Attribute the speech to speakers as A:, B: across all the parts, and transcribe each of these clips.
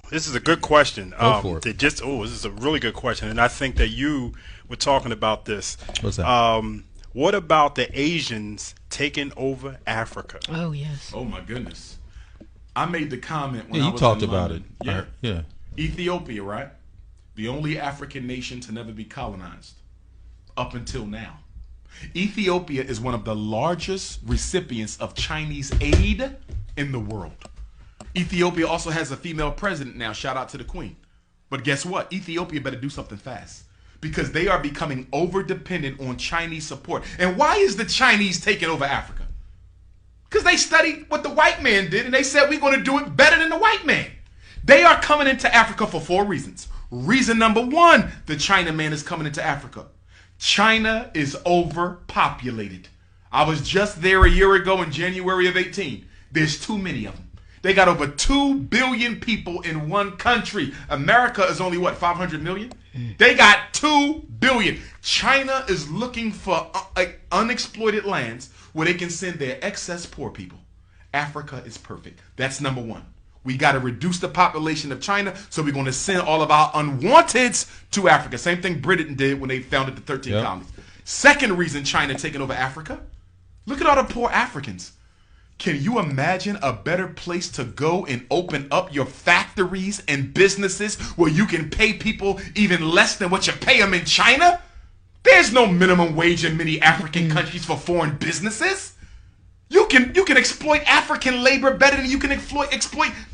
A: This is a good question.
B: Go for it.
A: This is a really good question, and I think that you were talking about this.
B: What's that?
A: What about the Asians taking over Africa?
C: Oh yes.
D: Oh my goodness. I made the comment when
B: Yeah,
D: I
B: you
D: was
B: talked
D: in
B: about
D: London.
B: it.
D: Yeah.
B: Yeah.
D: Ethiopia, right? The only African nation to never be colonized up until now. Ethiopia is one of the largest recipients of Chinese aid in the world. Ethiopia also has a female president now. Shout out to the queen. But guess what? Ethiopia better do something fast because they are becoming over dependent on Chinese support. And why is the Chinese taking over Africa? Because they studied what the white man did and they said we're going to do it better than the white man. They are coming into Africa for 4 reasons. Reason number 1, the China man is coming into Africa. China is overpopulated. I was just there a year ago in January of 18. There's too many of them. They got over 2 billion people in one country. America is only, 500 million? They got 2 billion. China is looking for unexploited lands where they can send their excess poor people. Africa is perfect. That's number 1. We got to reduce the population of China, so we're going to send all of our unwanteds to Africa. Same thing Britain did when they founded the 13 colonies. Second reason China taking over Africa, look at all the poor Africans. Can you imagine a better place to go and open up your factories and businesses where you can pay people even less than what you pay them in China? There's no minimum wage in many African countries for foreign businesses. You can exploit African labor better than you can exploit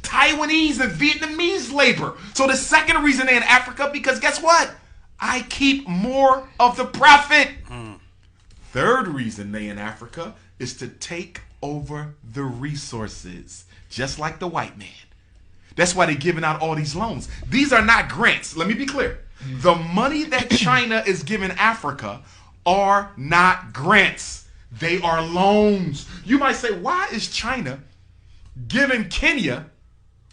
D: Taiwanese and Vietnamese labor. So the second reason they're in Africa, because guess what? I keep more of the profit. Third reason they in Africa is to take over the resources, just like the white man. That's why they're giving out all these loans. These are not grants. Let me be clear. The money that China is giving Africa are not grants. They are loans. You might say, why is China giving Kenya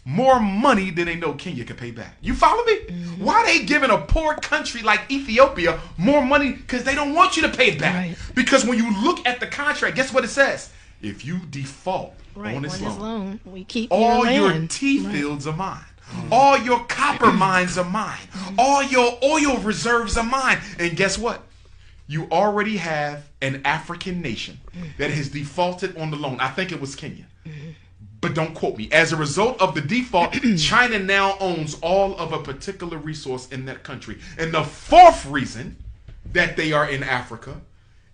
D: more money than they know Kenya can pay back? You follow me? Why are they giving a poor country like Ethiopia more money? Because they don't want you to pay it back.
C: Right.
D: Because when you look at the contract, guess what it says? If you default on this loan,
C: we keep
D: all
C: your
D: your
C: land.
D: tea fields are mine. All your copper mines are mine. All your oil reserves are mine. And guess what? You already have an African nation that has defaulted on the loan. I think it was Kenya. But don't quote me. As a result of the default, China now owns all of a particular resource in that country. And the fourth reason that they are in Africa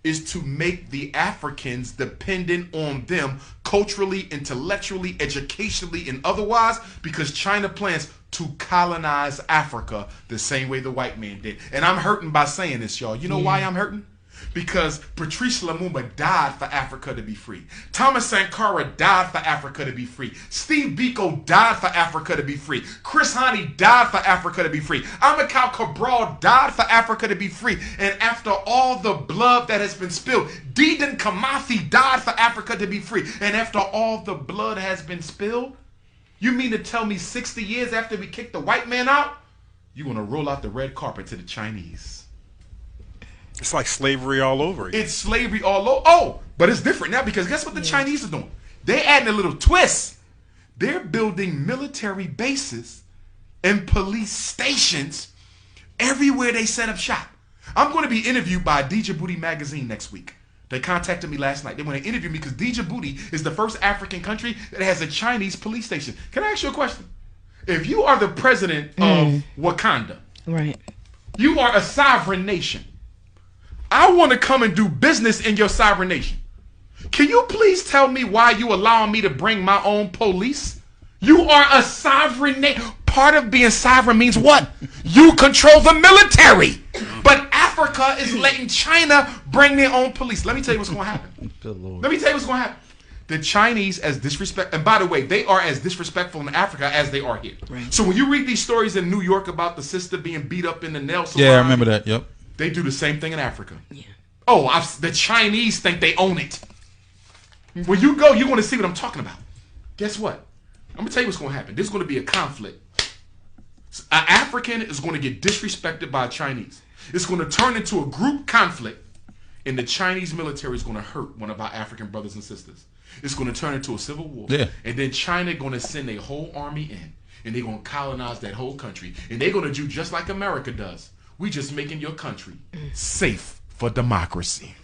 D: is to make the Africans dependent on them culturally, intellectually, educationally, and otherwise, because China plans to colonize Africa the same way the white man did. And I'm hurting by saying this, y'all. You know why I'm hurting? Because Patrice Lumumba died for Africa to be free. Thomas Sankara died for Africa to be free. Steve Biko died for Africa to be free. Chris Hani died for Africa to be free. Amilcar Cabral died for Africa to be free. And after all the blood that has been spilled, Dedan Kimathi died for Africa to be free. And after all the blood has been spilled, you mean to tell me 60 years after we kicked the white man out, you want to roll out the red carpet to the Chinese?
A: It's like slavery all over again.
D: It's slavery all over. Oh, but it's different now because guess what the Chinese are doing? They're adding a little twist. They're building military bases and police stations everywhere they set up shop. I'm going to be interviewed by Djibouti magazine next week. They contacted me last night. They want to interview me because Djibouti is the first African country that has a Chinese police station. Can I ask you a question? If you are the president of Wakanda,
C: Right.
D: you are a sovereign nation. I want to come and do business in your sovereign nation. Can you please tell me why you allowing me to bring my own police? You are a sovereign nation. Part of being sovereign means what? You control the military. But Africa is letting China bring their own police. Let me tell you what's going to happen.
B: Good Lord.
D: Let me tell you what's going to happen. The Chinese, as disrespect, and by the way, they are as disrespectful in Africa as they are here.
C: Right.
D: So when you read these stories in New York about the sister being beat up in the nail salon,
B: Yeah, I remember that. Yep.
D: they do the same thing in Africa.
C: Yeah.
D: Oh, the Chinese think they own it. When you go, you're going to see what I'm talking about. Guess what? I'm going to tell you what's going to happen. There's going to be a conflict. An African is going to get disrespected by a Chinese. It's going to turn into a group conflict, and the Chinese military is going to hurt one of our African brothers and sisters. It's going to turn into a civil war.
B: Yeah.
D: And then China going to send a whole army in. and they're going to colonize that whole country. And they're going to do just like America does. We just making your country safe for democracy.